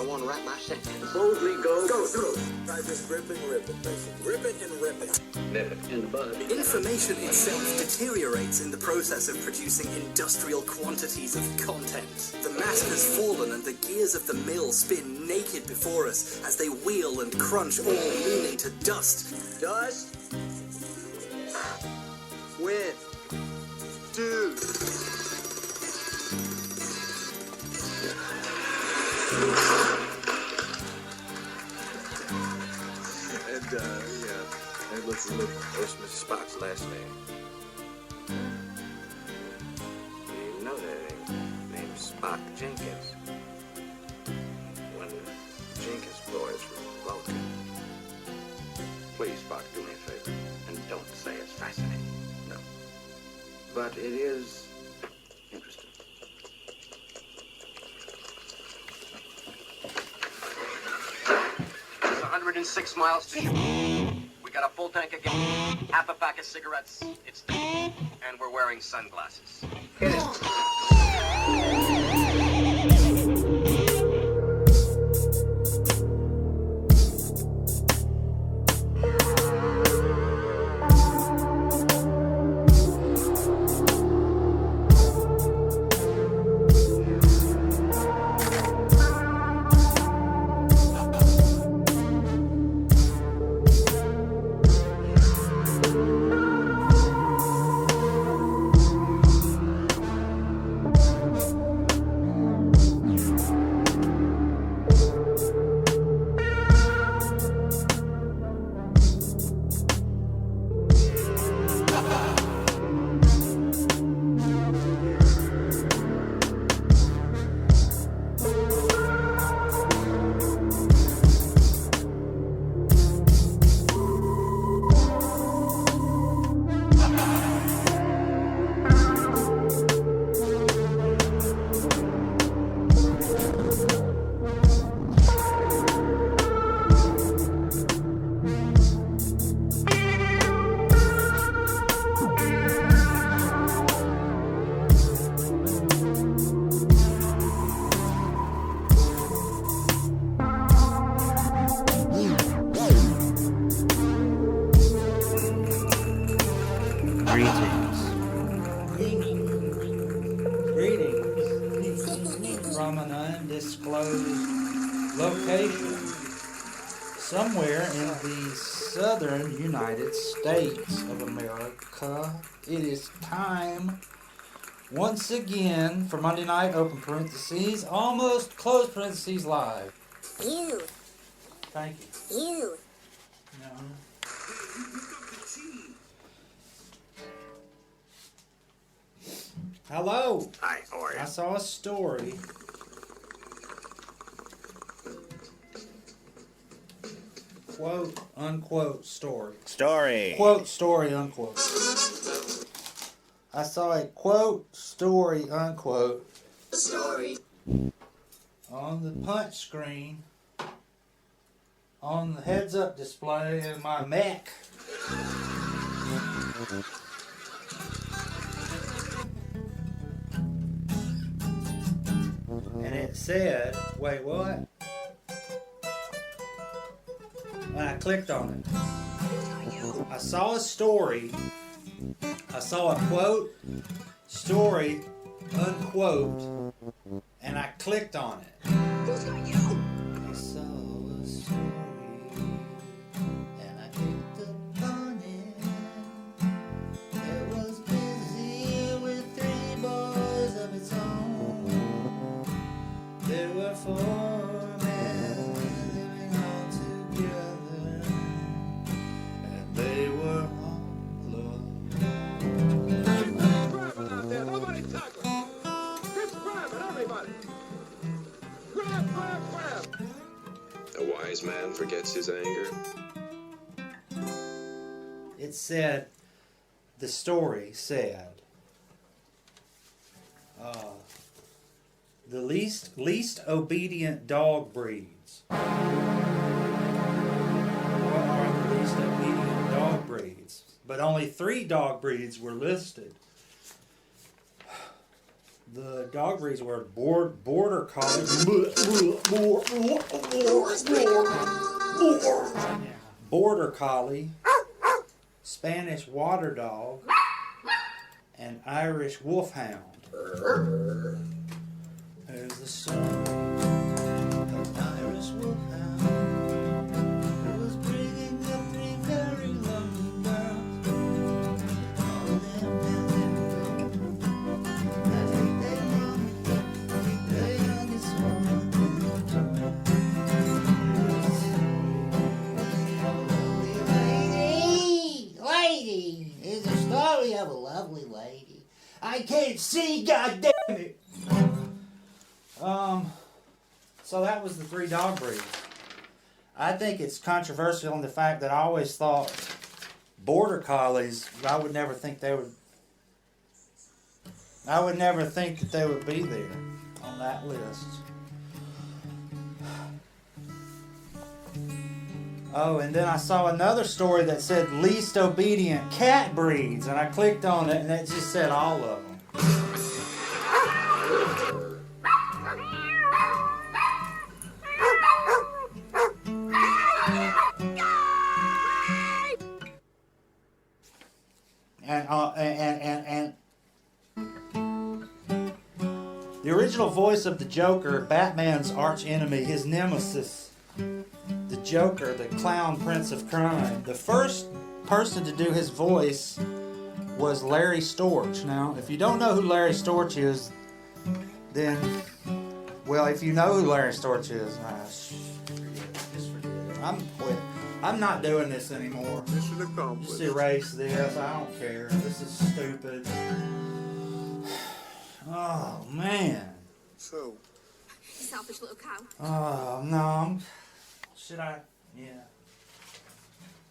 I want to write my sentence. Boldly go. Go through. Try just rip and rip it. Rip it and rip it. Nip it in the bud. Information itself deteriorates in the process of producing industrial quantities of content. The mask has fallen and the gears of the mill spin naked before us as they wheel and crunch, all meaning to dust. Dust. Wind. Dude. And let's look. What's Mrs. Spock's last name? You know that ain't named Spock Jenkins. When Jenkins boys were Vulcan. Please, Spock, do me a favor, and don't say it's fascinating. No. But it is interesting. It's 106 miles to shoot. We got a full tank of gas, half a pack of cigarettes. It's and we're wearing sunglasses. Hit it. Somewhere in the southern United States of America, it is time once again for Monday Night Open Parentheses, almost close parentheses live. You. Thank you. You. No. Hello. Hi, how are you? I saw a story. Quote, unquote, story. Story. Quote, story, unquote. I saw a quote, story, unquote. Story. On the punch screen. On the heads-up display in my Mac. And it said, wait, what? When I clicked on it, I saw a story. I saw a quote, story, unquote, and I clicked on it. I saw a story, and I clicked upon it. It was busy with 3 boys of its own. There were 4 men living all together, and they were all alone. Grab out there. Nobody tackle. Just grab it, everybody. Grab, grab, grab. A wise man forgets his anger. It said, the story said, the least obedient dog breeds. What are the least obedient dog breeds? But only 3 dog breeds were listed. The dog breeds were border collie, border collie, Spanish water dog, and Irish wolfhound. There's the son of Irish wolfhound who was bringing up 3 very lonely girls. All of them had their own. I think they want the youngest one. Lady, it's a story of a lovely lady. I can't see, goddamn it. So that was the 3 dog breeds. I think it's controversial in the fact that I always thought border collies, I would never think that they would be there on that list. Oh, and then I saw another story that said least obedient cat breeds, and I clicked on it and it just said all of them. And the original voice of the Joker, Batman's arch enemy, his nemesis, the Joker, the clown prince of crime. The first person to do his voice was Larry Storch. Now, if you don't know who Larry Storch is, then, well, if you know who Larry Storch is, just forget it. I'm quitting. I'm not doing this anymore. Mission accomplished. Just erase this. I don't care. This is stupid. Oh, man. So, Selfish little cow. Oh, no. Should I? Yeah.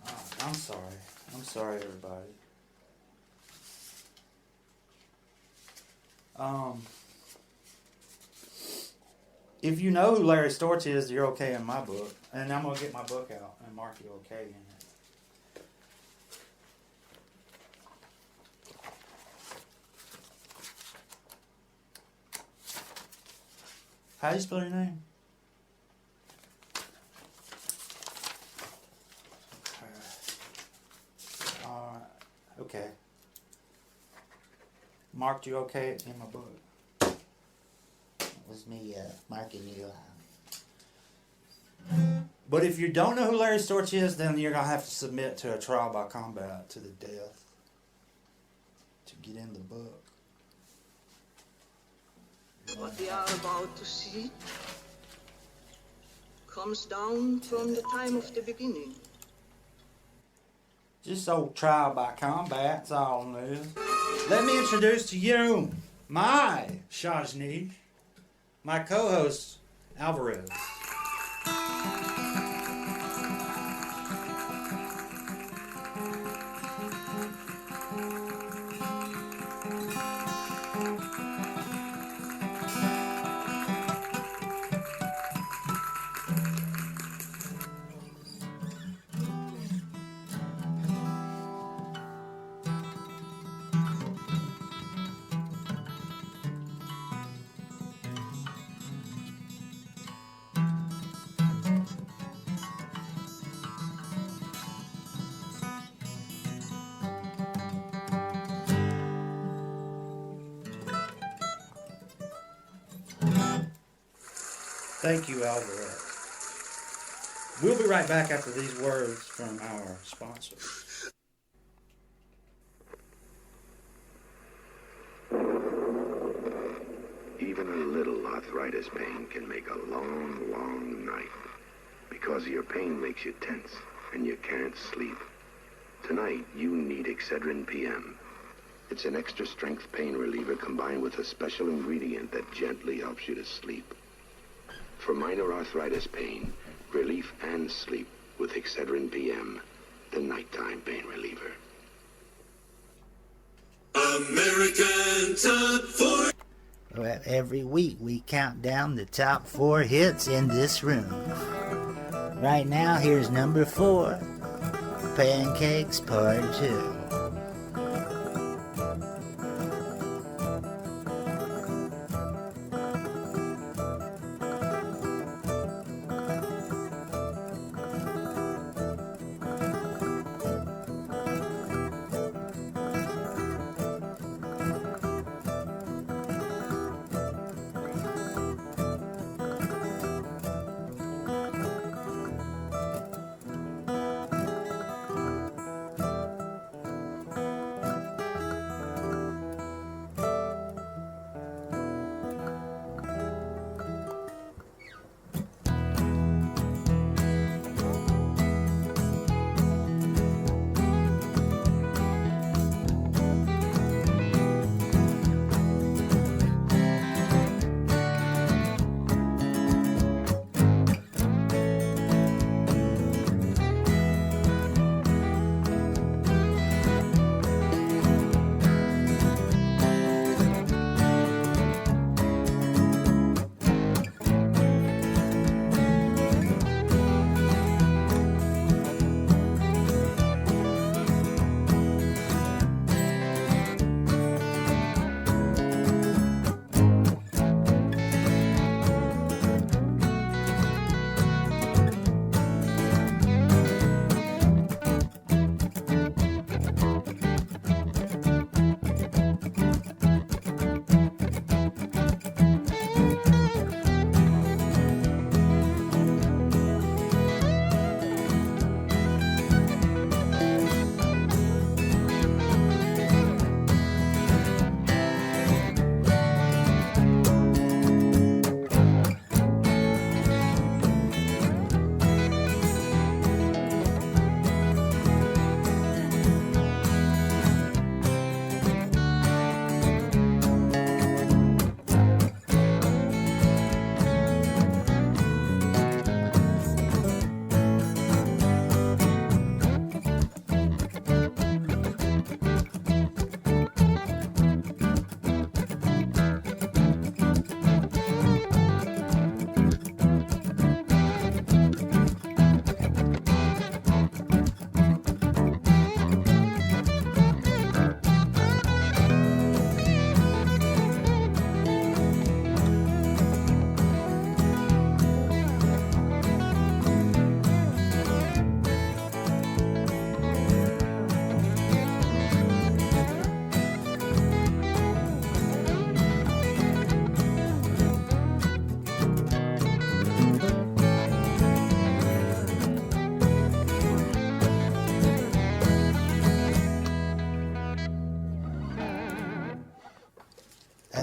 Oh, I'm sorry. I'm sorry, everybody. If you know who Larry Storch is, you're okay in my book. And I'm going to get my book out and mark you okay in it. How do you spell your name? Okay. Marked you okay in my book. It was me marking you out. But if you don't know who Larry Storch is, then you're going to have to submit to a trial by combat to the death to get in the book. What we are about to see comes down from the time of the beginning. Just old trial by combat, that's all it is. Let me introduce to you my Shajni, my co-host, Alvarez. Thank you, Alvarez. We'll be right back after these words from our sponsor. Even a little arthritis pain can make a long, long night. Because your pain makes you tense and you can't sleep. Tonight, you need Excedrin PM. It's an extra strength pain reliever combined with a special ingredient that gently helps you to sleep. For minor arthritis pain, relief and sleep with Excedrin PM, the nighttime pain reliever. American Top 4. Well, every week we count down the top 4 hits in this room. Right now, here's number 4, Pancakes Part 2.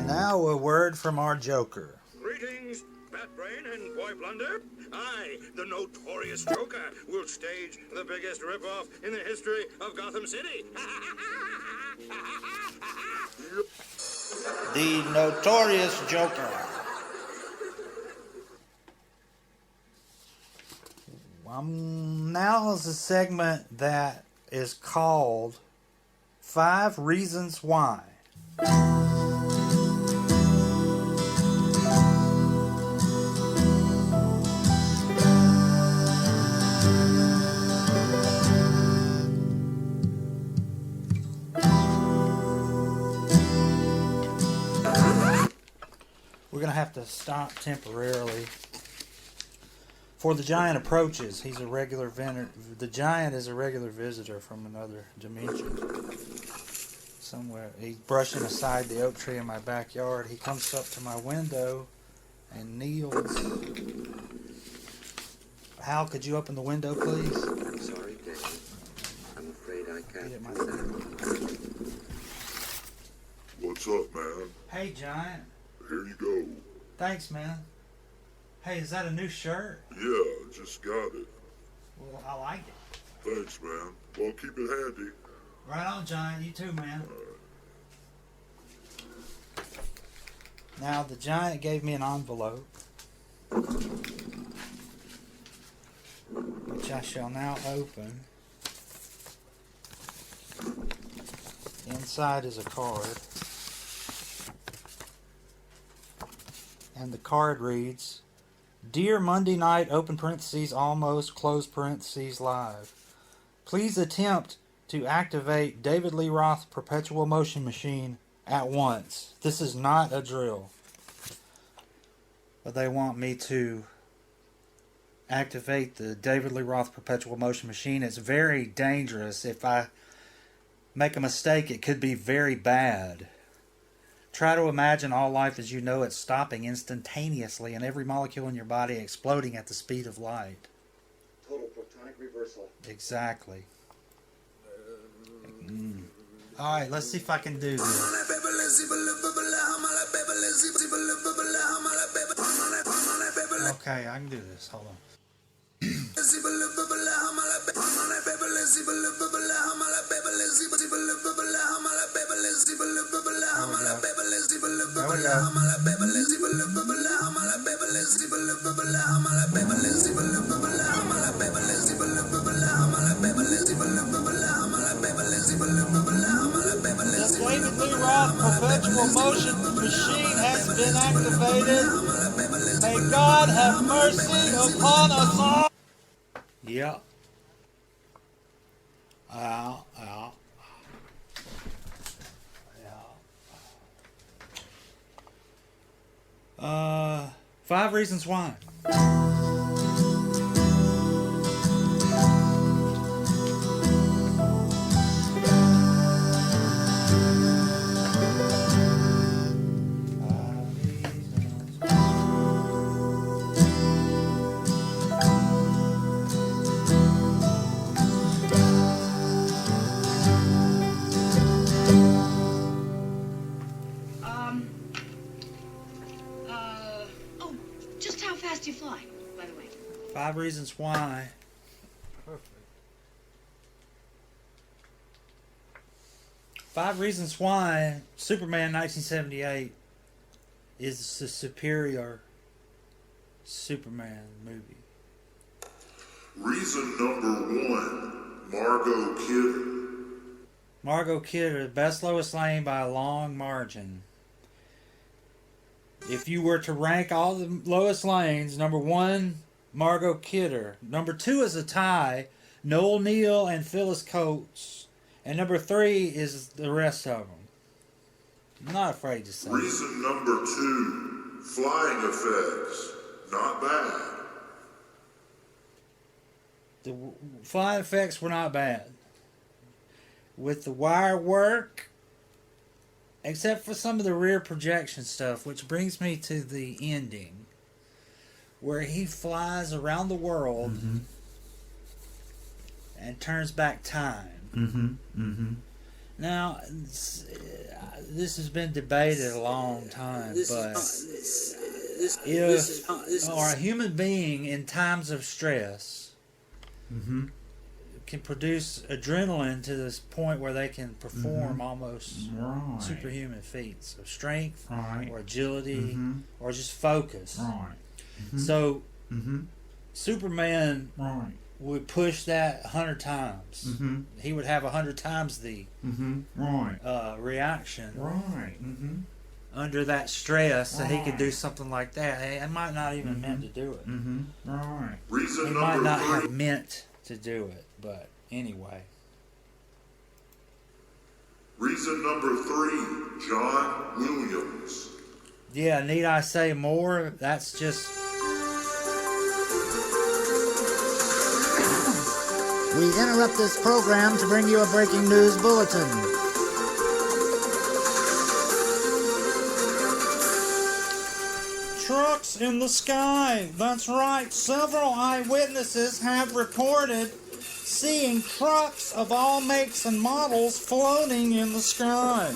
Now a word from our Joker. Greetings, Batbrain and Boy Blunder. I, the notorious Joker, will stage the biggest ripoff in the history of Gotham City. The notorious Joker. Now is a segment that is called 5 Reasons Why. We're going to have to stop temporarily. For the giant approaches, he's a regular the giant is a regular visitor from another dimension. Somewhere. He's brushing aside the oak tree in my backyard. He comes up to my window and kneels. Hal, could you open the window, please? I'm sorry, David. I'm afraid I can't Get it do myself. that. What's up, man? Hey, giant. Here you go. Thanks, man. Hey, is that a new shirt? Yeah, just got it. Well, I like it. Thanks, man. Well, keep it handy. Right on, giant. You too, man. Now, the giant gave me an envelope, which I shall now open. Inside is a card. And the card reads, Dear Monday Night, open parentheses, almost, close parentheses, live. Please attempt to activate David Lee Roth Perpetual Motion Machine at once. This is not a drill. But they want me to activate the David Lee Roth Perpetual Motion Machine. It's very dangerous. If I make a mistake, it could be very bad. Try to imagine all life as you know it stopping instantaneously and every molecule in your body exploding at the speed of light. Total protonic reversal. Exactly. Alright, let's see if I can do this. Okay, I can do this. Hold on. There we go. The David Lee Roth Perpetual Motion Machine has been activated. May God have mercy upon us all. Yep. Ow, ow. 5 reasons why. Oh, just how fast do you fly, by the way? 5 reasons why. Perfect. 5 reasons why Superman 1978 is the superior Superman movie. Reason number 1, Margot Kidder. Margot Kidder, the best Lois Lane by a long margin. If you were to rank all the Lois Lanes, number 1, Margot Kidder. Number 2 is a tie, Noel Neal and Phyllis Coates. And number 3 is the rest of them. I'm not afraid to say. Reason number 2, flying effects. Not bad. The flying effects were not bad. With the wire work, except for some of the rear projection stuff, which brings me to the ending, where he flies around the world and turns back time. Now, this has been debated a long time, but if or a human being in times of stress can produce adrenaline to this point where they can perform almost superhuman feats of strength or agility or just focus. So Superman would push that 100 times. He would have 100 times the reaction under that stress that he could do something like that. He might not even meant to do it. He might not have meant to do it, but anyway. Reason number 3, John Williams. Yeah, need I say more? That's just... We interrupt this program to bring you a breaking news bulletin. Trucks in the sky. That's right. Several eyewitnesses have reported seeing trucks of all makes and models floating in the sky.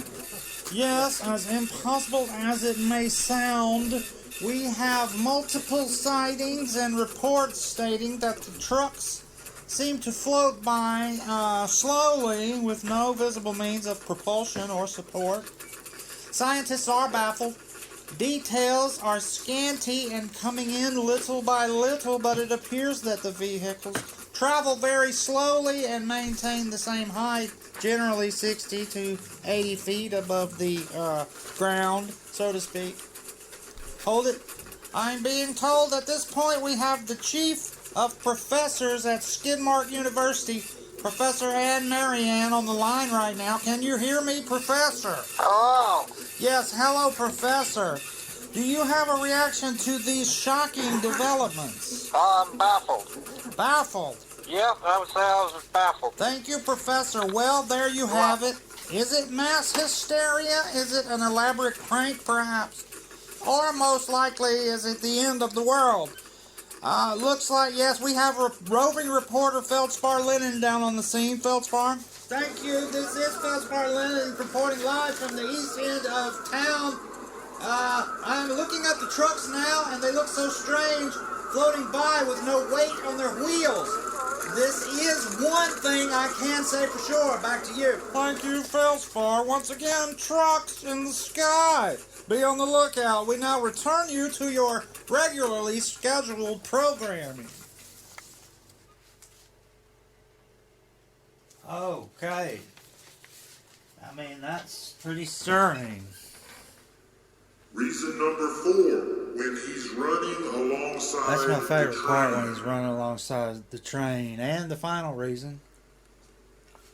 Yes, as impossible as it may sound, we have multiple sightings and reports stating that the trucks seem to float by slowly with no visible means of propulsion or support. Scientists are baffled. Details are scanty and coming in little by little, but it appears that the vehicles travel very slowly and maintain the same height, generally 60 to 80 feet above the ground, so to speak. Hold it. I'm being told at this point we have the chief of professors at Skidmark University, Professor Ann Marianne, on the line right now. Can you hear me, Professor? Hello. Yes, hello, Professor. Do you have a reaction to these shocking developments? I'm baffled. Baffled? Yep, I would say I was baffled. Thank you, Professor. Well, there you have it. Is it mass hysteria? Is it an elaborate prank, perhaps? Or most likely, is it the end of the world? Looks like, yes, we have a roving reporter, Feldspar Lennon, down on the scene. Feldspar? Thank you. This is Feldspar Lennon reporting live from the east end of town. I'm looking at the trucks now, and they look so strange, floating by with no weight on their wheels. This is one thing I can say for sure. Back to you. Thank you, Feldspar. Once again, trucks in the sky. Be on the lookout. We now return you to your regularly scheduled programming. Okay. I mean, that's pretty stirring. Reason number 4, when he's running alongside That's my favorite the part, train. when he's running alongside the train. And the final reason.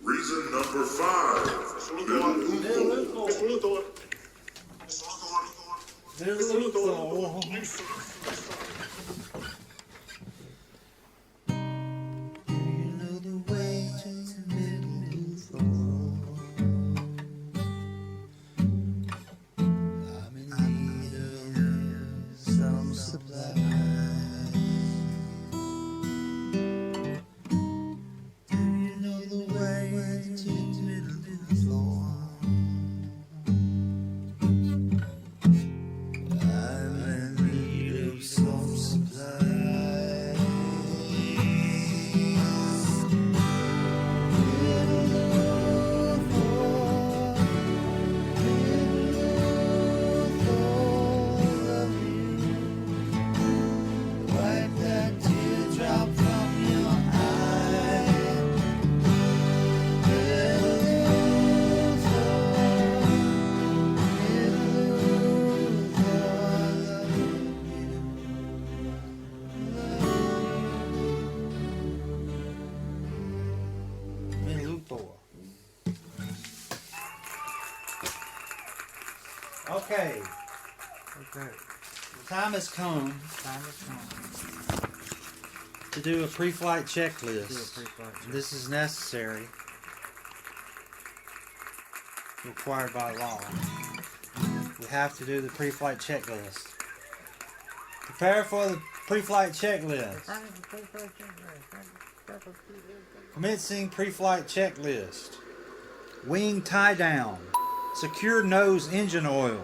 Reason number 5, Middle Uthor. Middle Uthor. Okay. The time has come. To do a pre-flight checklist. This is necessary. Required by law. We have to do the pre-flight checklist. Prepare for the pre-flight checklist. Commencing pre-flight checklist. Wing tie down. Secure nose engine oil.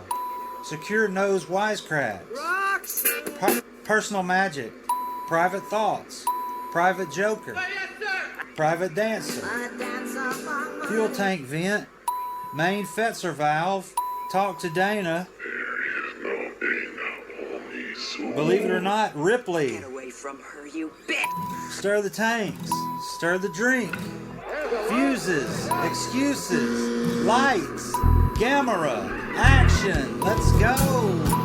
Secure nose wisecracks. Rocks! Personal magic. Private thoughts. Private joker. Private dancer. Fuel tank vent. Main Fetzer valve. Talk to Dana. Believe it or not, Ripley. Get away from her, you bitch! Stir the tanks. Stir the drink. Fuses. Excuses. Lights. Camera. Action. Let's go.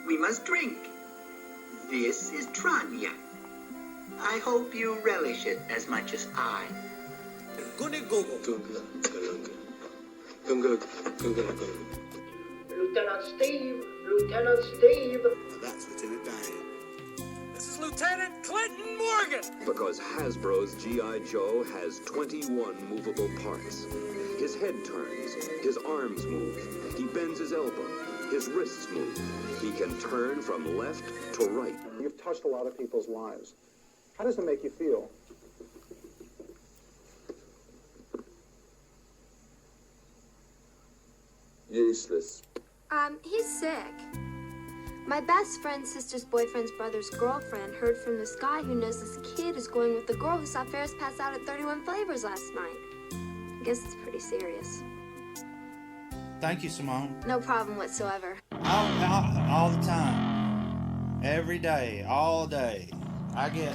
We must drink. This is Tranya. I hope you relish it as much as I. Lieutenant Steve! Lieutenant Steve! That's Lieutenant Diane. This is Lieutenant Clinton Morgan! Because Hasbro's G.I. Joe has 21 movable parts. His head turns, his arms move, he bends his elbow, his wrists move. He can turn from left to right. You've touched a lot of people's lives. How does it make you feel? Useless. He's sick. My best friend's sister's boyfriend's brother's girlfriend heard from this guy who knows this kid is going with the girl who saw Ferris pass out at 31 Flavors last night. I guess it's pretty serious. Thank you, Simone. No problem whatsoever. All the time. Every day. All day. I get...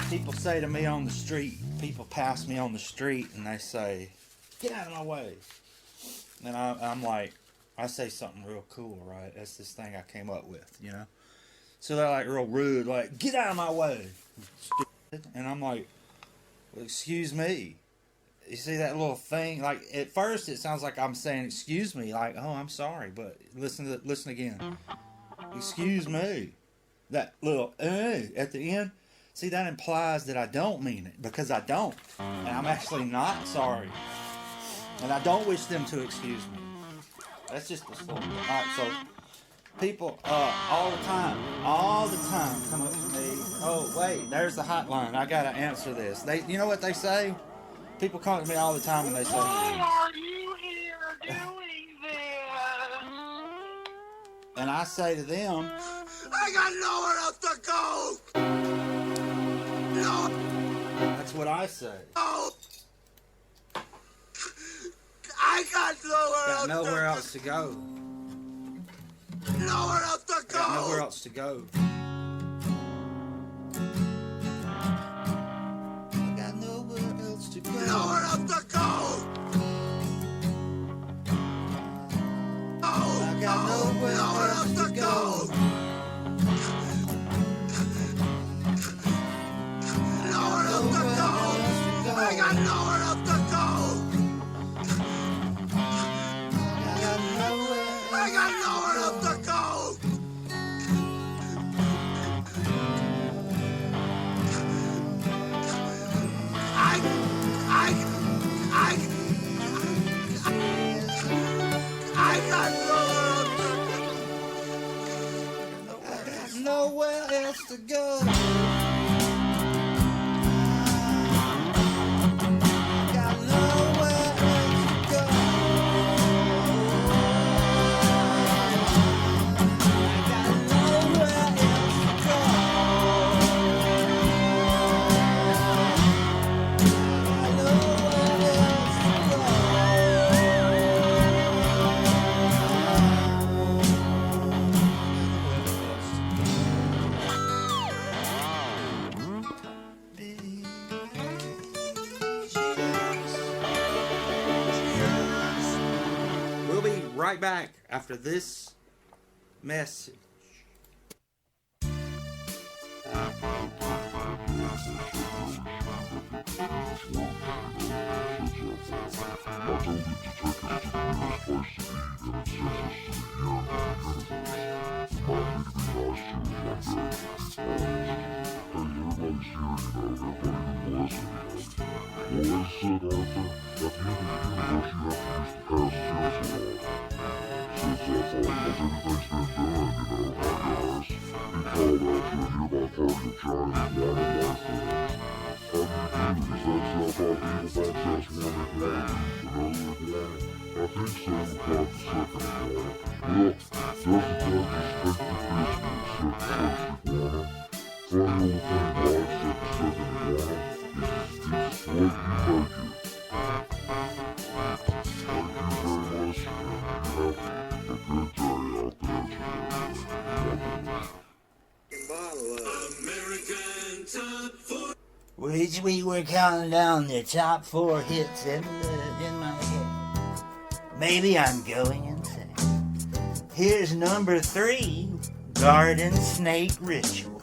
People say to me on the street, people pass me on the street and they say, "Get out of my way." And I'm like, I say something real cool, right? That's this thing I came up with, you know? So they're like real rude, like, "Get out of my way, stupid." And I'm like, well, excuse me. You see that little thing? Like, at first it sounds like I'm saying excuse me, like, oh, I'm sorry, but listen again. Excuse me. That little at the end, see, that implies that I don't mean it, because I don't. And I'm actually not sorry. And I don't wish them to excuse me. That's just the story. Alright, so people all the time come up to me. Oh, wait, there's the hotline. I gotta answer this. You know what they say? People come up to me all the time and they say, Why are you here doing this? and I say to them, I got nowhere else to go! No! that's what I say. No! I got Nowhere else to go. Nowhere else to go! Got nowhere else to go. I got nowhere else to go. Nowhere else to go! I got nowhere else to go. Nowhere else to go! I got nowhere else to go! I got nowhere else to go! I got Nowhere else to go. Got nowhere else to go. I got nowhere else to go. I got nowhere else to go. We'll be right back after this message. Which we were counting down the top 4 hits in my head. Maybe I'm going insane. Here's number 3, Garden Snake Ritual.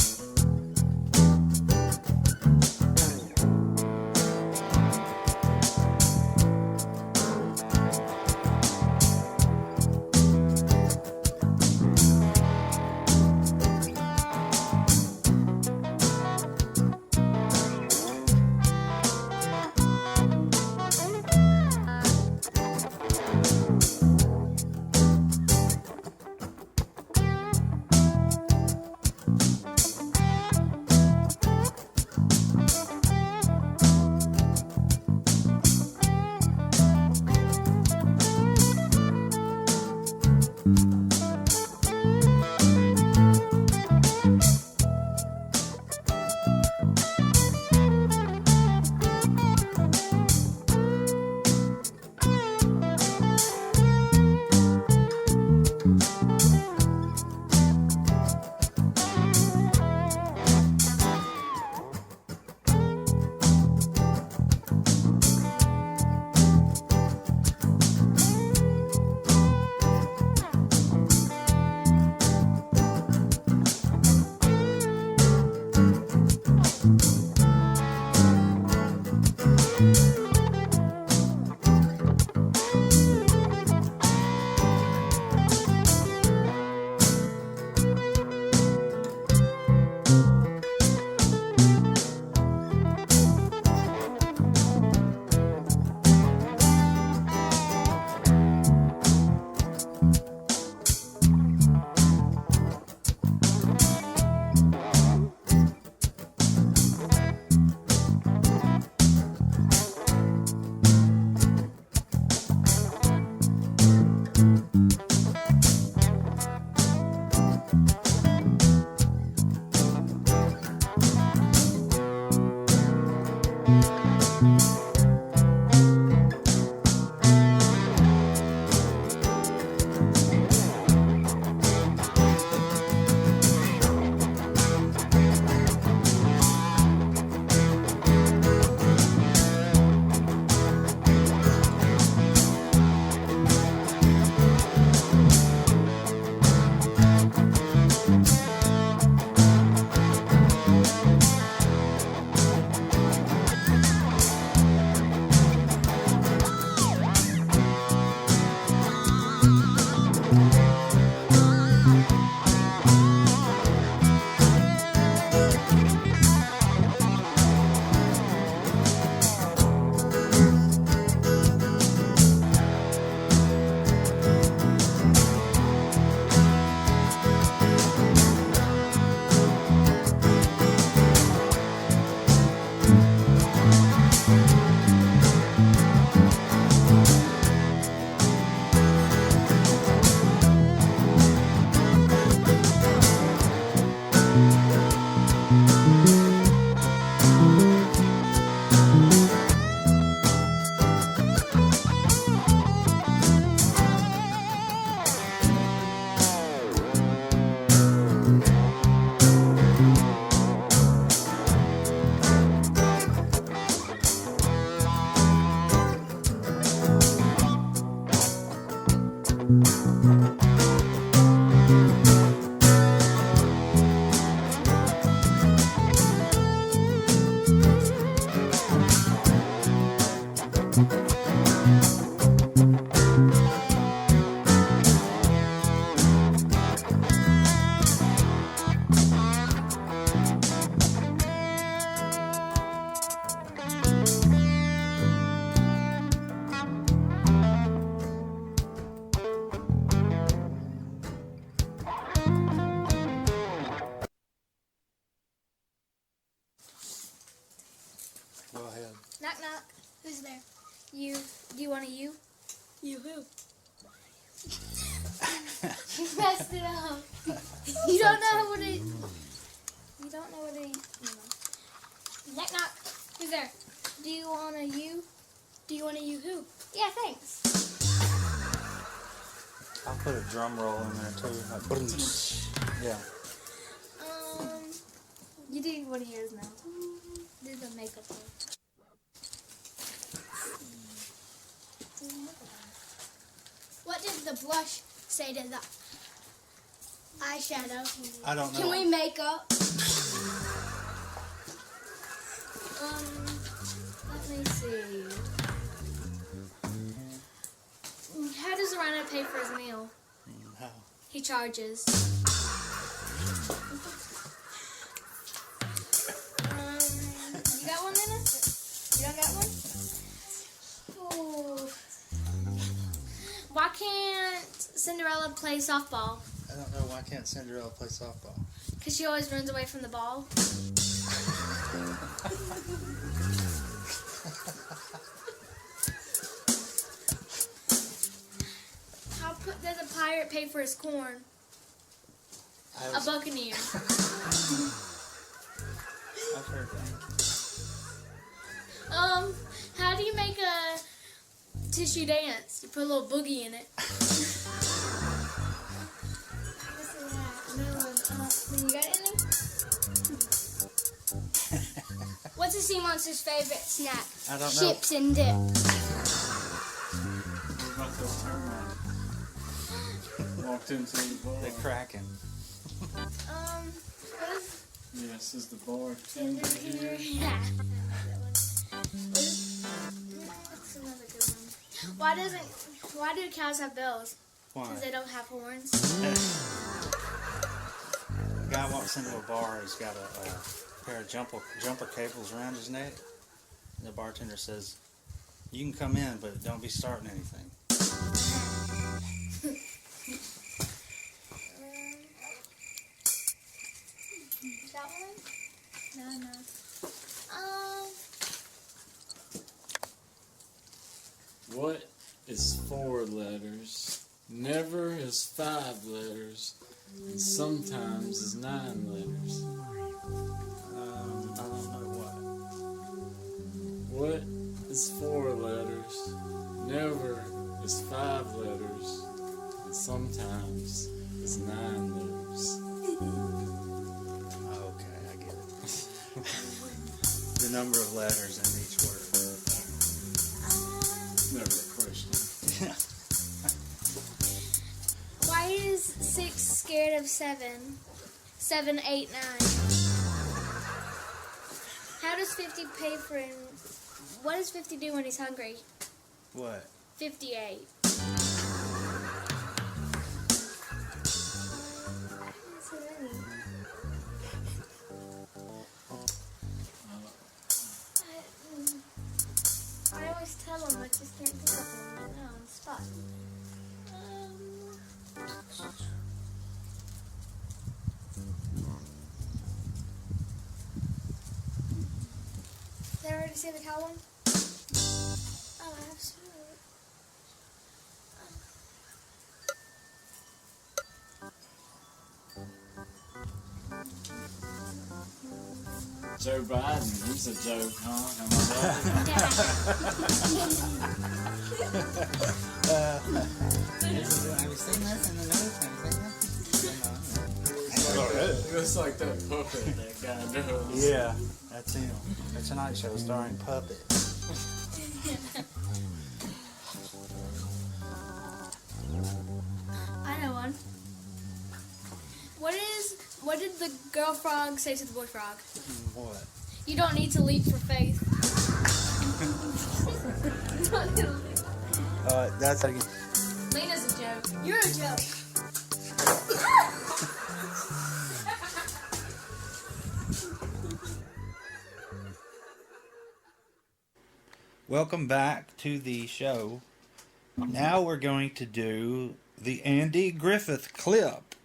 Knock knock. Who's there? You. Do you want a you? You who? You messed it up. You don't know what it. You don't know what it. Knock knock. Who's there? Do you want a you? Do you want a you who? Yeah, thanks. I'll put a drum roll in there too. Like, yeah. You do one of yours now. Do the makeup one. What did the blush say to the eyeshadow? I don't know. Can we make up? Let me see. How does Rhino pay for his meal? How? He charges. You got one, Nina? You don't got one? Oh. Why can't Cinderella play softball? I don't know. Why can't Cinderella play softball? Because she always runs away from the ball. How does a pirate pay for his corn? A buccaneer. I've heard that. How do you make a tissue dance? You put a little boogie in it. You got any? What's a sea monster's favorite snack? I don't know. Chips and dip. What about those termites? Walked into the bar. They're cracking. What is... Yes, is the bartender here? Yeah. What's another good one? Why do cows have bells? Why? Because they don't have horns. A guy walks into a bar, he's got a pair of jumper cables around his neck. And the bartender says, "You can come in, but don't be starting anything." That one? No. What is 4 letters? Never is 5 letters. And sometimes is 9 letters. I don't know What is 4 letters? Never is 5 letters. And sometimes is 9 letters. Okay, I get it. The number of letters in each word. Never a question. Why is 6 scared of 7? 7, 8, 9. How does 50 pay for him? What does 50 do when he's hungry? What? 58. So many. I always tell him, I just can't think of them right now on the spot. Did I already say the cow one? Oh, I have some. Joe Biden, he's a joke, huh? Am I Have you seen this in the news? right? It's like that puppet that guy does. Yeah, that's him. The Tonight Show starring Puppet. I know one. What did the girl frog say to the boy frog? What? You don't need to leap for faith. That's again. Lena's a joke. You're a joke. Welcome back to the show. Now we're going to do the Andy Griffith clip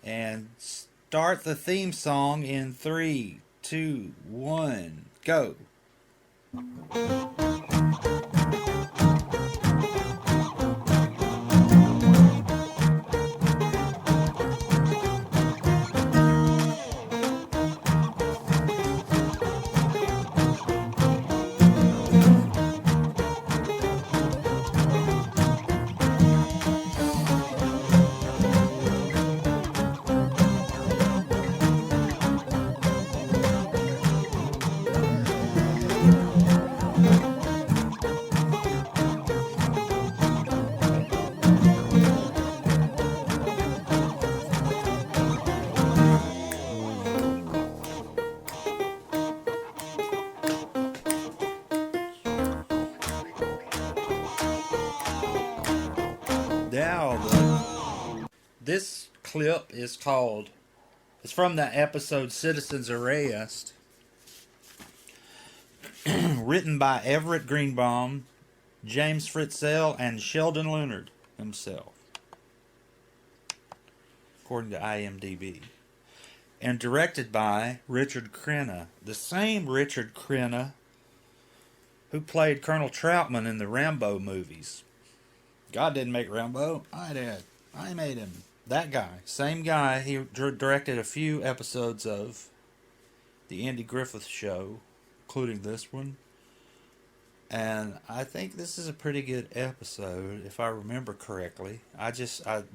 and start the theme song in 3, 2, 1, go. This clip is called, it's from the episode Citizen's Arrest, written by Everett Greenbaum, James Fritzell, and Sheldon Leonard himself, according to IMDb, and directed by Richard Crenna, the same Richard Crenna who played Colonel Troutman in the Rambo movies. God didn't make Rambo, I did. I made him. That guy, same guy. He directed a few episodes of the Andy Griffith Show, including this one. And I think this is a pretty good episode, if I remember correctly. I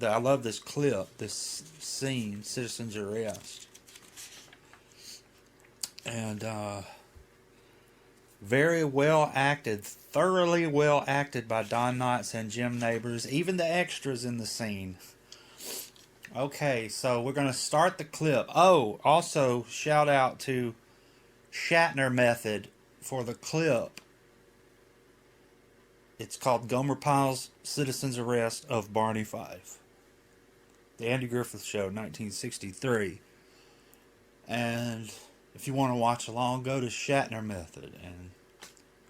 love this clip, this scene, Citizen's Arrest. And very well acted, thoroughly well acted by Don Knotts and Jim Nabors, even the extras in the scene. Okay, so we're going to start the clip. Oh, also shout out to Shatner Method for the clip. It's called Gomer Pyle's Citizen's Arrest of Barney Fife. The Andy Griffith Show, 1963. And if you want to watch along, go to Shatner Method and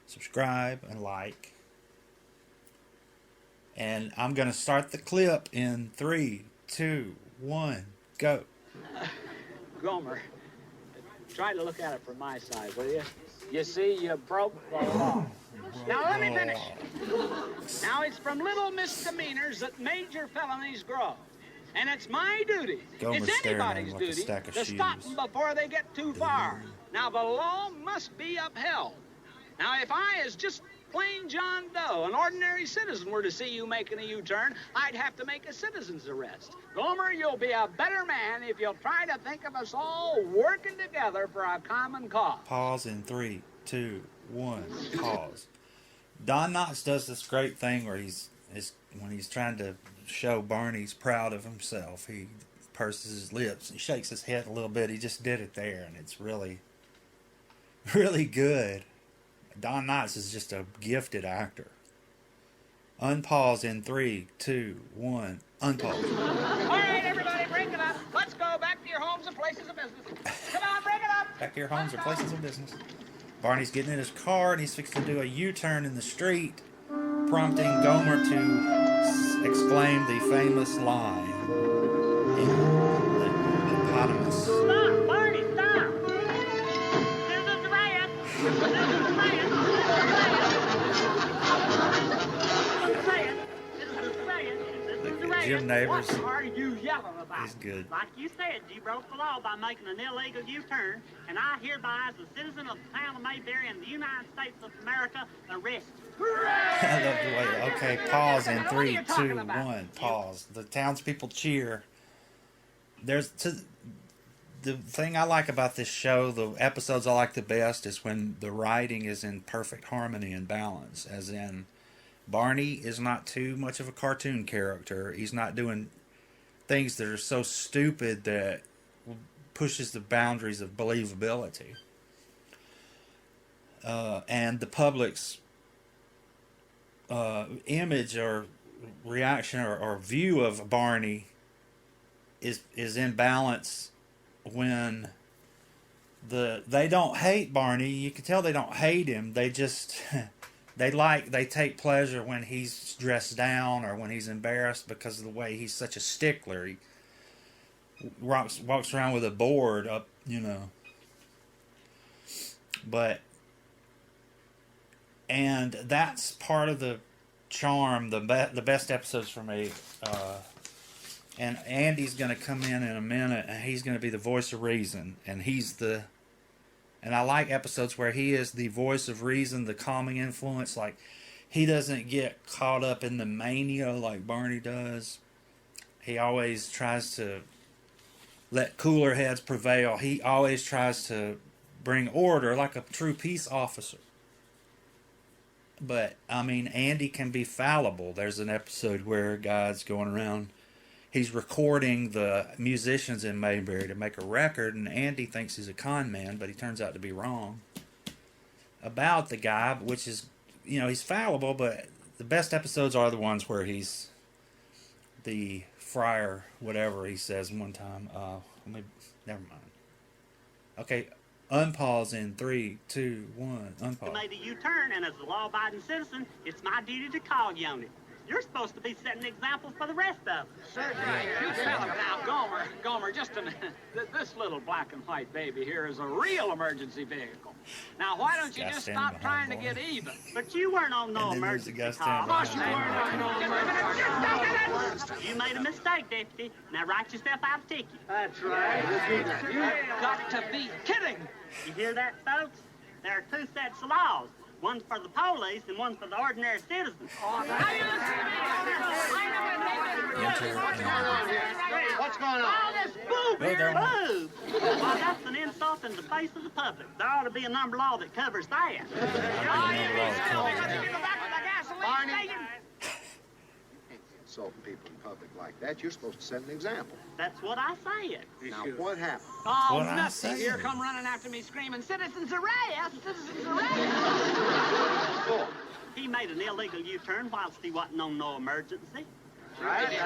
subscribe and like. And I'm going to start the clip in 3, 2, 1, go. Gomer, try to look at it from my side, will you? You see, you broke the law. Now let me finish. Now it's from little misdemeanors that major felonies grow. And it's my duty, Gomer's it's anybody's like duty, to to stop them before they get too far. Now the law must be upheld. Now if I, as just plain John Doe, an ordinary citizen, were to see you making a U-turn, I'd have to make a citizen's arrest. Gomer, you'll be a better man if you'll try to think of us all working together for a common cause. Pause in 3, 2, 1, pause. Don Knotts does this great thing where when he's trying to show Barney's proud of himself, he purses his lips and shakes his head a little bit. He just did it there, and it's really, really good. Don Knotts is just a gifted actor. Unpause in 3, 2, 1, unpause. All right, everybody, break it up. Let's go back to your homes and places of business. Come on, break it up. Back to your homes or places of business. Barney's getting in his car, and he's fixing to do a U-turn in the street, prompting Gomer to exclaim the famous line in the eponymous. Stop, Barney, stop. Citizens riot. Citizens riot. Jim Nabors What are you yelling about? is good. Like you said, you broke the law by making an illegal U-turn, and I hereby, as a citizen of the town of Mayberry in the United States of America, arrest you. I love the way. Okay, pause in 3, 2, 1. Pause. The townspeople cheer. The thing I like about this show, the episodes I like the best, is when the writing is in perfect harmony and balance. As in, Barney is not too much of a cartoon character. He's not doing things that are so stupid that pushes the boundaries of believability. And the public's image or reaction or view of Barney is in balance when they don't hate Barney. You can tell they don't hate him. They just they take pleasure when he's dressed down or when he's embarrassed because of the way he's such a stickler. He walks around with a board up, you know. But And that's part of the charm, the best episodes for me. And Andy's going to come in a minute, and he's going to be the voice of reason. And and I like episodes where he is the voice of reason, the calming influence. Like, he doesn't get caught up in the mania like Barney does. He always tries to let cooler heads prevail. He always tries to bring order like a true peace officer. But, I mean, Andy can be fallible. There's an episode where a guy's going around, he's recording the musicians in Mayberry to make a record, and Andy thinks he's a con man, but he turns out to be wrong about the guy, which is, you know, he's fallible, but the best episodes are the ones where he's the friar, whatever he says one time. Never mind. Okay, unpause in 3, 2, 1, unpause. You made a U-turn, and as a law-abiding citizen, it's my duty to call you on it. You're supposed to be setting examples for the rest of us. Certainly. Now, Gomer, just a minute. This little black and white baby here is a real emergency vehicle. Now, why don't you just stop trying to get even? But you weren't on no emergency call. Of course you weren't on no emergency. You made a mistake, Deputy. Now write yourself out a ticket. That's right. You've got to be kidding. You hear that, folks? There are 2 sets of laws. One for the police and one for the ordinary citizen. What's going on? All this boob here, boob. Well, that's an insult in the face of the public. There ought to be a number law that covers that. Barney. Insulting people in public like that, you're supposed to set an example. That's what I said. Now, what happened? Oh, nothing. Here come running after me screaming, citizens arrest! Citizens arrest! He made an illegal U-turn whilst he wasn't on no emergency. Right?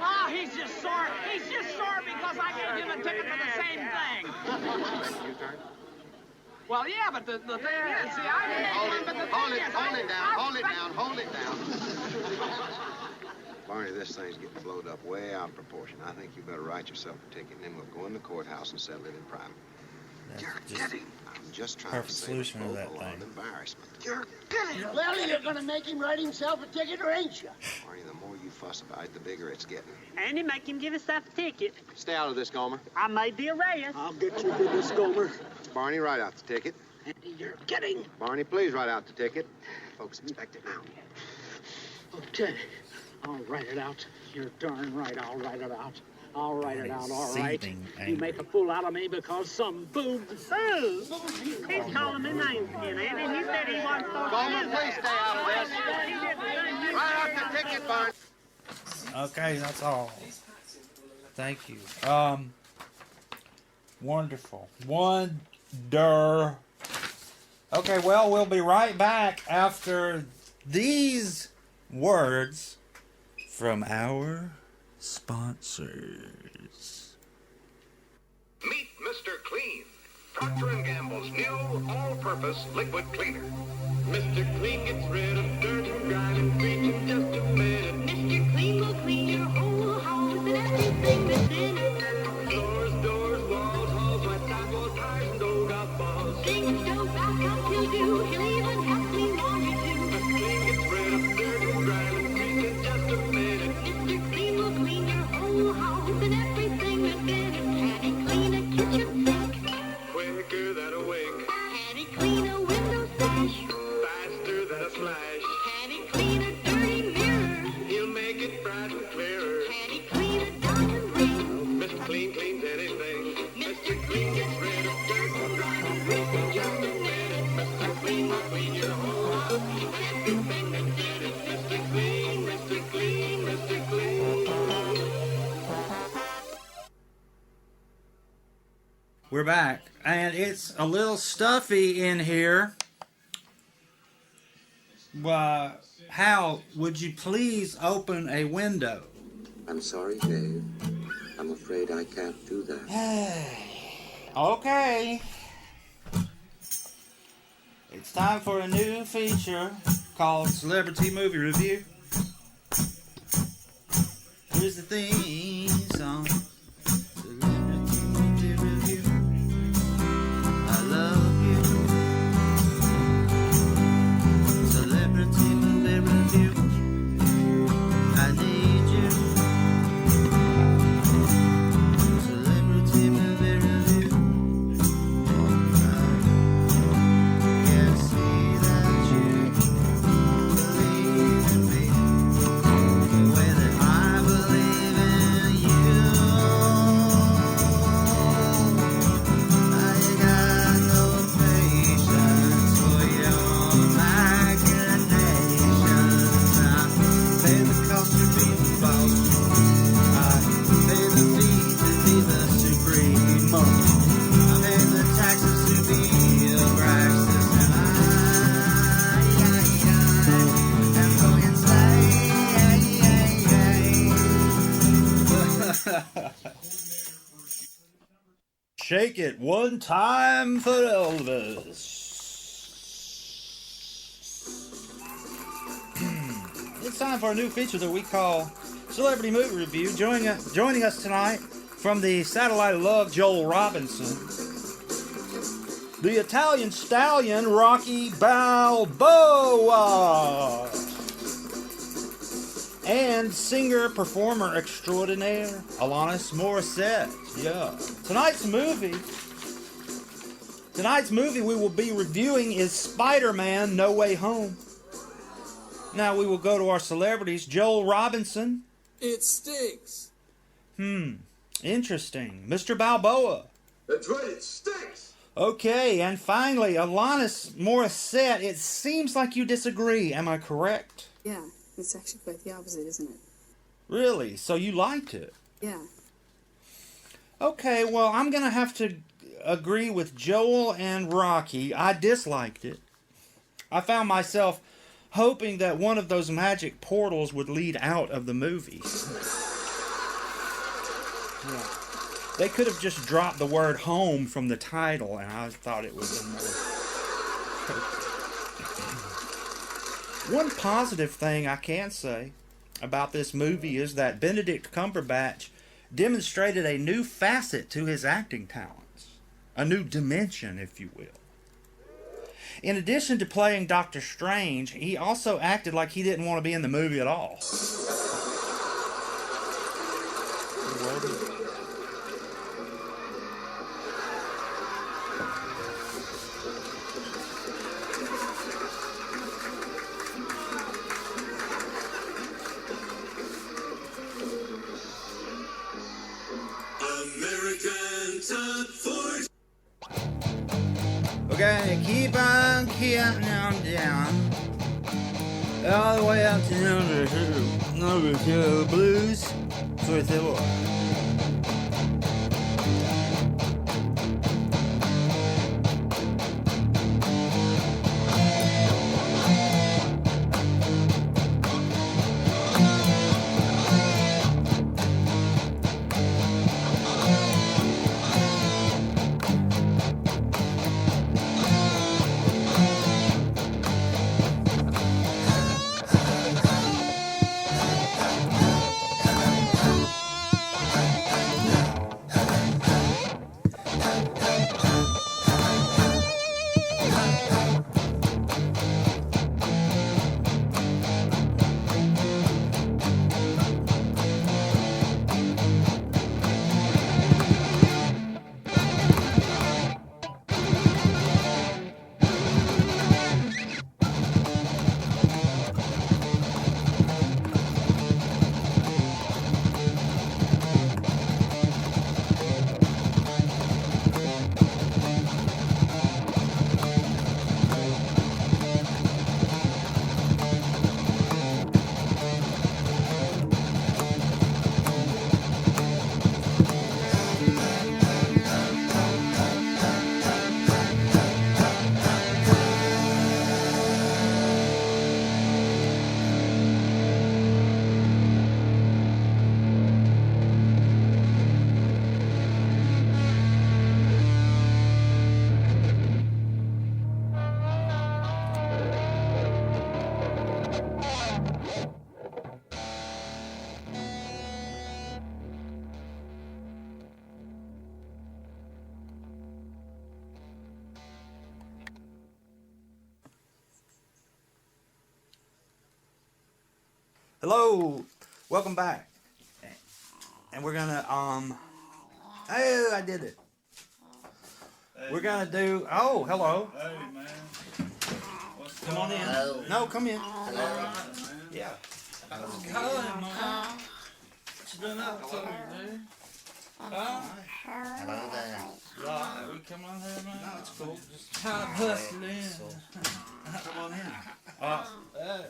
Oh, he's just sore. He's just sore because I gave him a ticket for the same thing. U-turn? Well, yeah, but the thing is, see, I didn't make one, but the thing is... Hold it down. Barney, this thing's getting blowed up way out of proportion. I think you better write yourself a ticket, and then we'll go in the courthouse and settle it in private. You're kidding. I'm just trying perfect to save solution to both that a lot thing. of embarrassment. You're kidding. Well, you're going to make him write himself a ticket, or ain't you? Barney, the more you fuss about it, the bigger it's getting. Andy, make him give himself a ticket. Stay out of this, Gomer. I made the arrest. I'll get you for this, Gomer. Barney, write out the ticket. Andy, you're kidding. Barney, please write out the ticket. Folks expect it now. Okay. I'll write it out. You're darn right, I'll write it out. I'll write it out, all right. You make a fool out of me because some boob... Boob? He's calling me names again, Andy. He said he wasn't supposed to do please stay out of this. Write out the ticket, Barney. Okay, that's all. Thank you. Wonderful. Wonder. Okay, well, we'll be right back after these words from our sponsors. Meet Mr. Clean, Procter & Gamble's new all-purpose liquid cleaner. Mr. Clean gets rid of dirt and grime and grease in just a minute. Mr. Clean will clean your whole house and everything that's in it. Floors, doors, walls, halls, my sidewalk, tires, and old golf balls. Things don't back up, he'll do. He'll even help clean laundry too. Mr. Clean gets rid of dirt and grime and grease in just a minute. Mr. Clean will clean your whole house and everything that's in it. Can he clean a kitchen sink? Quicker than a wink. Can he clean a window sash? Faster than a flash. Can he clean a dirty mirror? He'll make it bright and clearer. Can he clean a diamond ring? Mr. Clean cleans anything. Mr. Clean gets rid of dirt and grime and grease in just a minute. Mr. Clean will clean your whole house and everything that's in it. Mr. Clean, Mr. Clean, Mr. Clean. We're back, and it's a little stuffy in here. Hal, would you please open a window? I'm sorry, Dave. I'm afraid I can't do that. Okay. It's time for a new feature called Celebrity Movie Review. Here's the theme song. Celebrity Movie Review. I love you. money. I paid the taxes to be a Braxton, and I am going insane. Shake it one time for Elvis. It's time for a new feature that we call Celebrity Movie Review. Joining us tonight from the Satellite of Love, Joel Robinson. The Italian stallion, Rocky Balboa. And singer-performer extraordinaire, Alanis Morissette. Yeah. Tonight's movie we will be reviewing is Spider-Man No Way Home. Now we will go to our celebrities. Joel Robinson. It stinks. Interesting. Mr. Balboa. That's right, it stinks. Okay, and finally, Alanis Morissette. It seems like you disagree. Am I correct? Yeah, it's actually quite the opposite, isn't it? Really? So you liked it? Yeah. Okay, well, I'm going to have to agree with Joel and Rocky. I disliked it. I found myself hoping that one of those magic portals would lead out of the movie. Yeah. They could have just dropped the word home from the title, and I thought it would have been more. One positive thing I can say about this movie is that Benedict Cumberbatch demonstrated a new facet to his acting talents. A new dimension, if you will. In addition to playing Doctor Strange, he also acted like he didn't want to be in the movie at all. American Top 40. We're gonna keep on down, all the way up to number two, blues, 44. Hello, welcome back. And we're gonna, hey, I did it. Hey, we're gonna do, oh, hello. Hey, man. Come on in. Hello. No, come in. Hello. Yeah. How's it going, man? What you been up to, dude? Huh? Hello there. Yeah, we come on here, man. No, it's cool. Just kind of hustle in. Come on in. Yeah.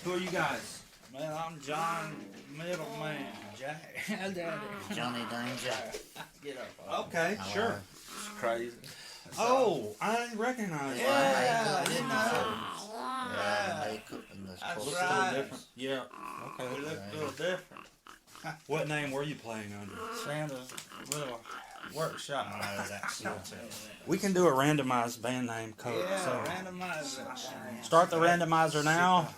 Who are you guys? Man, I'm John Middleman. Jack. Daddy. Johnny Dang Jack. Get up. Okay, sure. It's crazy. Oh, I recognize that. Yeah, I didn't know. Yeah, the makeup and the That's clothes. right. Different. Yeah. Okay. We look a little different. What name were you playing under? Santa's little workshop. We can do a randomized band name code. Yeah, So randomize it. start the randomizer now.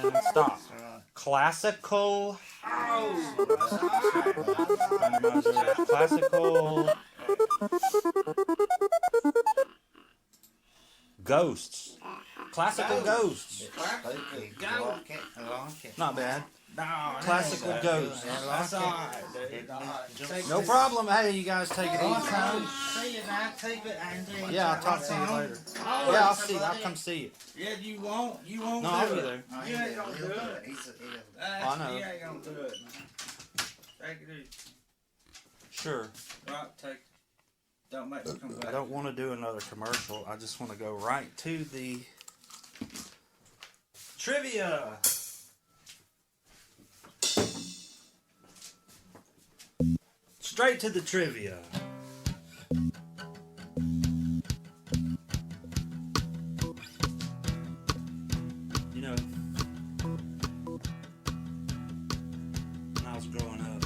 And stop. Classical. Randomizer. Classical. Ghosts. Classical ghosts. Not bad. No, Classical ghosts. That's all right, dude. No problem. Hey, you guys take it easy. See you now. Keep it, Andy. Yeah, I'll talk to you later. Oh, Yeah, I'll see. I'll come see you. Yeah, you won't. You won't. No, do I'll be it. there. You ain't gonna do it. I know. You ain't gonna do it, man. Take it easy. Sure. Right, take. Don't make me come back. I don't want to do another commercial. I just want to go right to the trivia. Straight to the trivia. You know, when I was growing up,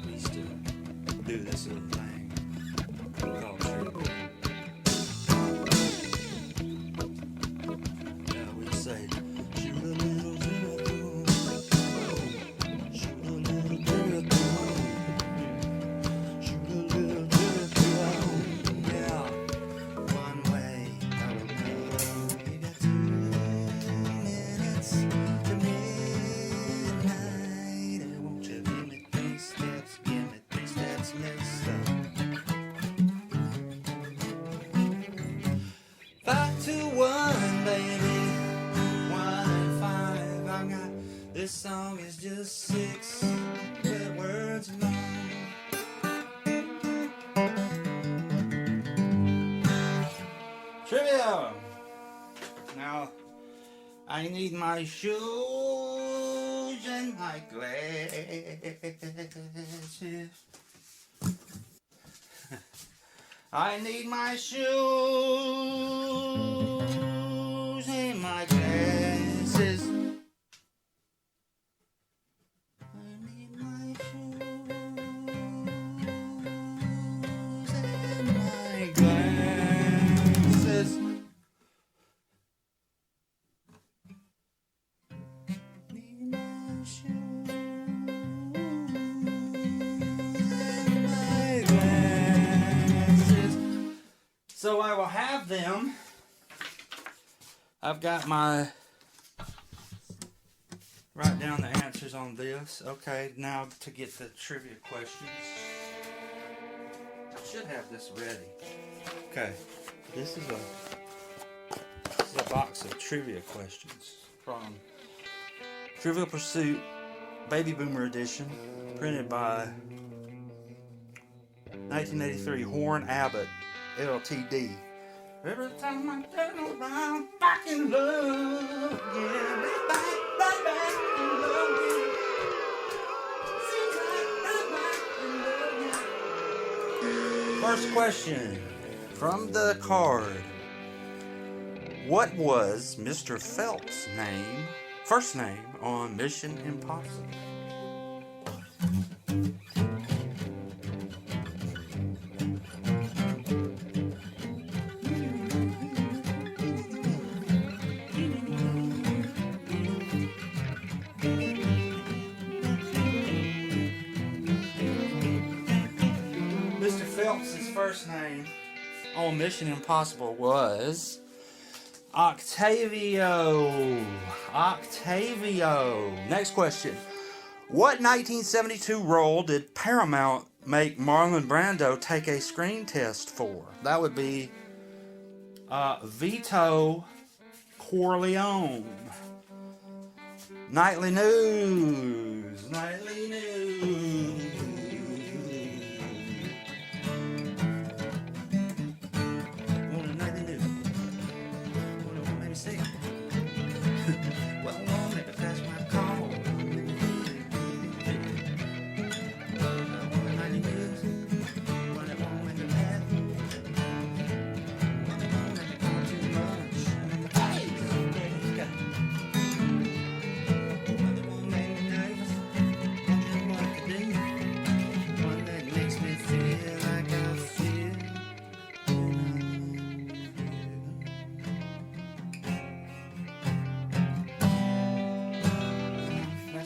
we used to do this little thing called trivia. Yeah, we'd say, shoot a little Jericho, shoot a little Jericho, shoot a little Jericho. Yeah, one way or another. You got 2 minutes to midnight. And won't you give me 3 steps? Give me 3 steps, mister. 5 to 1, baby. 1 5. I got this song is just 6 good words long. Trivia. Now I need my shoes and my glasses. I need my shoes and my glasses. I need my shoes and my glasses. Need my shoes and my glasses. So I will have them. I've got my, write down the answers on this. Okay, now to get the trivia questions. I should have this ready. Okay, this is a box of trivia questions from Trivial Pursuit Baby Boomer Edition, printed by 1983 Horn Abbott LTD. Every time I turn around, back in love, yeah, back in love, yeah. Seems like back in love, yeah. First question from the card. What was Mr. Phelps' name, first name on Mission Impossible? Mr. Phelps' first name on Mission Impossible was Octavio. Octavio. Next question. What 1972 role did Paramount make Marlon Brando take a screen test for? That would be Vito Corleone. Nightly news. Nightly news. Nightly news. Let me see. Well,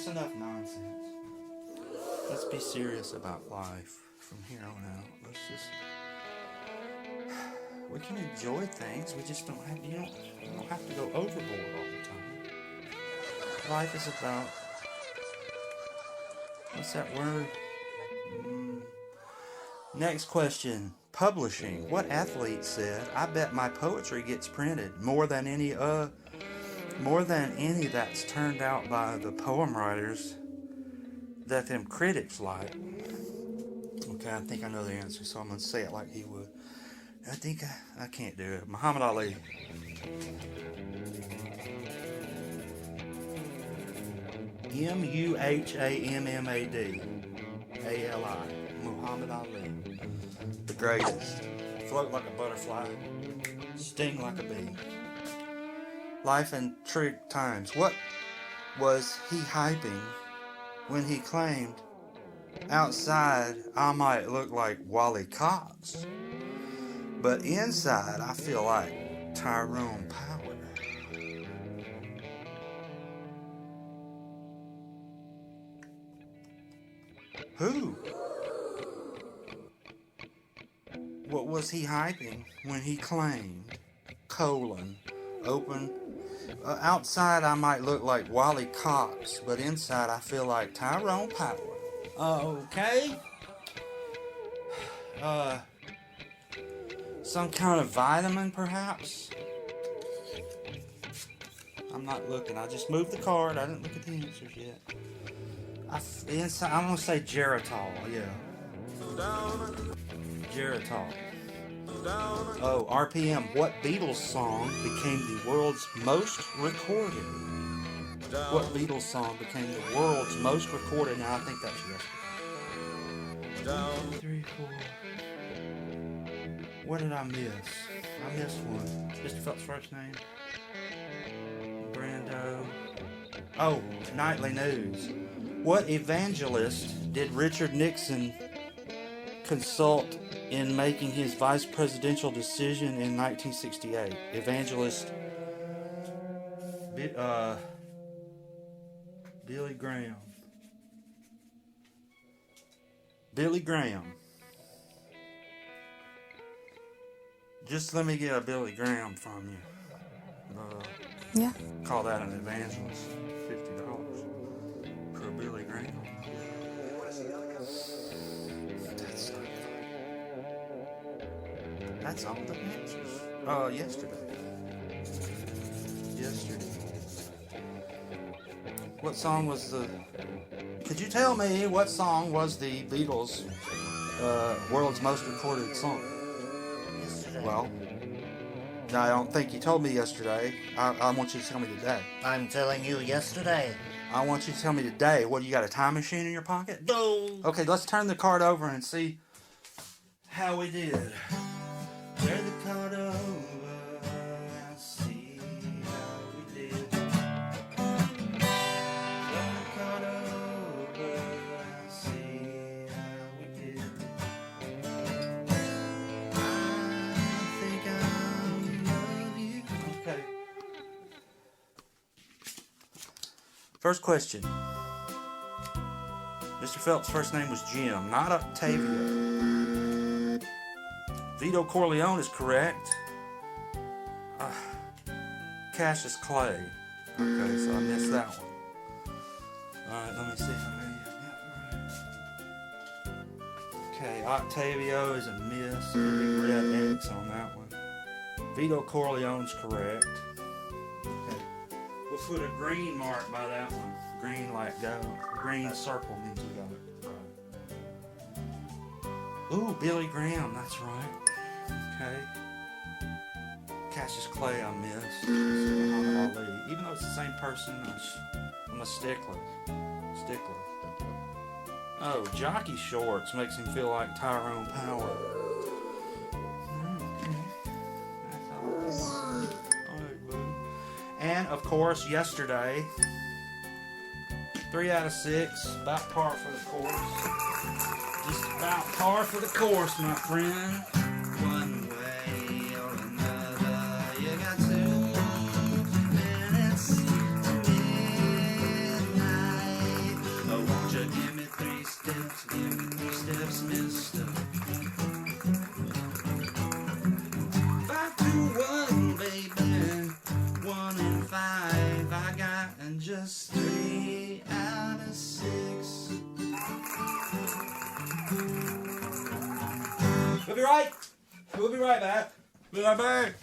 That's enough nonsense. Let's be serious about life from here on out. Let's just... We can enjoy things. We just don't have... You don't have to go overboard all the time. Life is about... What's that word? Next question. Publishing. What athlete said, "I bet my poetry gets printed more than any that's turned out by the poem writers that them critics like"? Okay, I think I know the answer, so I'm going to say it like he would. I think I can't do it. Muhammad Ali. Muhammad Ali. Muhammad Ali. The greatest. Float like a butterfly. Sting like a bee. Life in trick times. What was he hyping when he claimed, "Outside I might look like Wally Cox, but inside I feel like Tyrone Power"? Who? What was he hyping when he claimed, "Outside I might look like Wally Cox, but inside I feel like Tyrone Power"? Okay. Some kind of vitamin, perhaps? I'm not looking. I just moved the card. I didn't look at the answers yet. I'm going to say Geritol, yeah. Geritol. Oh, RPM. What Beatles song became the world's most recorded? What Beatles song became the world's most recorded? Now, I think that's yesterday. 1, 2, 3, 4. What did I miss? I missed one. Mr. Phelps' first name? Brando. Oh, Nightly News. What evangelist did Richard Nixon consult in making his vice presidential decision in 1968? Evangelist Billy Graham. Billy Graham. Just let me get a Billy Graham from you. Yeah. Call that an evangelist. $50 for a Billy Graham. That's all the answers. Yesterday. What song was the... Could you tell me what song was the Beatles' world's most recorded song? Yesterday. Well, I don't think you told me yesterday. I want you to tell me today. I'm telling you yesterday. I want you to tell me today. What, you got a time machine in your pocket? No. Okay, let's turn the card over and see how we did. Turn the card over and see how we did. Turn the card over and see how we did. I think I love you. Okay. First question. Mr. Phelps' first name was Jim, not Octavio. Vito Corleone is correct. Cassius Clay. Okay, so I missed that one. Alright, let me see how many I got right. Okay, Octavio is a miss. Big red X on that one. Vito Corleone's correct. Okay. We'll put a green mark by that one. Green like go. Green circle means we got it right. Ooh, Billy Graham, that's right. Okay. Cassius Clay I missed. Muhammad Ali. Even though it's the same person, I'm a stickler. Oh, jockey shorts makes him feel like Tyrone Power. That's all. Alright, buddy. And, of course, yesterday, 3 out of 6, about par for the course. Just about par for the course, my friend. One way or another, you got 2 minutes to midnight. and just 3 out of 6. We'll be right. We'll be right back. We'll be right back.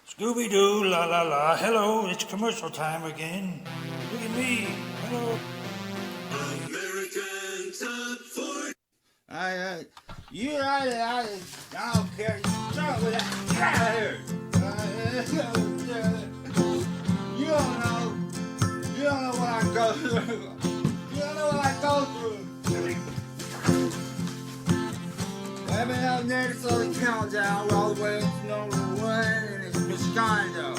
Scooby-Doo, la la la. Hello, it's commercial time again. Look at me. Hello. American Top 40. I don't care. Start with that. Get out of here. You don't know what I go through. You don't know what I go through. I've been out there so the countdown all the way to number 1 and it's Miscondo.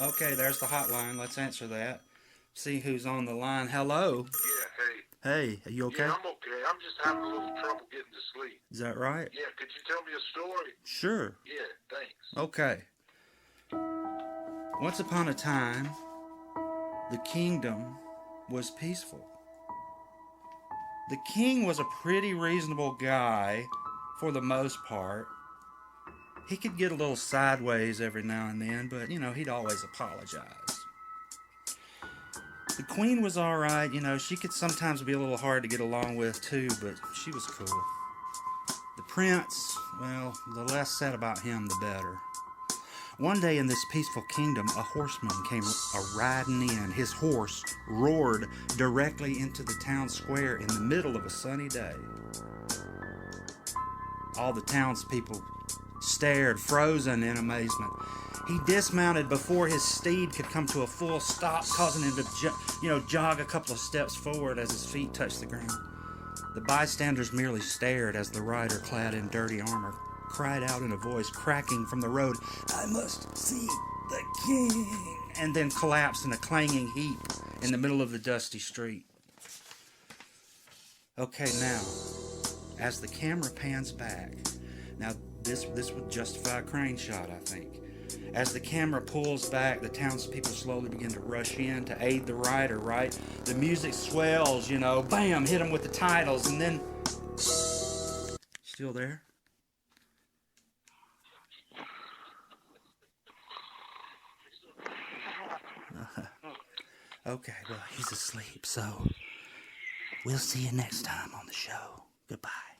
Okay, there's the hotline. Let's answer that. See who's on the line. Hello. Yeah, hey. Hey, are you okay? Yeah, I'm okay. I'm just having a little trouble getting to sleep. Is that right? Yeah, could you tell me a story? Sure. Yeah, thanks. Okay. Once upon a time, the kingdom was peaceful. The king was a pretty reasonable guy for the most part. He could get a little sideways every now and then, but, you know, he'd always apologize. The queen was alright, you know, she could sometimes be a little hard to get along with too, but she was cool. The prince, well, the less said about him, the better. One day in this peaceful kingdom, a horseman came a-riding in. His horse roared directly into the town square in the middle of a sunny day. All the townspeople stared, frozen in amazement. He dismounted before his steed could come to a full stop, causing him to jog a couple of steps forward as his feet touched the ground. The bystanders merely stared as the rider, clad in dirty armor, cried out in a voice cracking from the road, "I must see the king," and then collapsed in a clanging heap in the middle of the dusty street. Okay, now, as the camera pans back, now this would justify a crane shot, I think. As the camera pulls back, the townspeople slowly begin to rush in to aid the rider, right? The music swells, you know, bam, hit him with the titles, and then... Still there? Okay, well, he's asleep, so we'll see you next time on the show. Goodbye.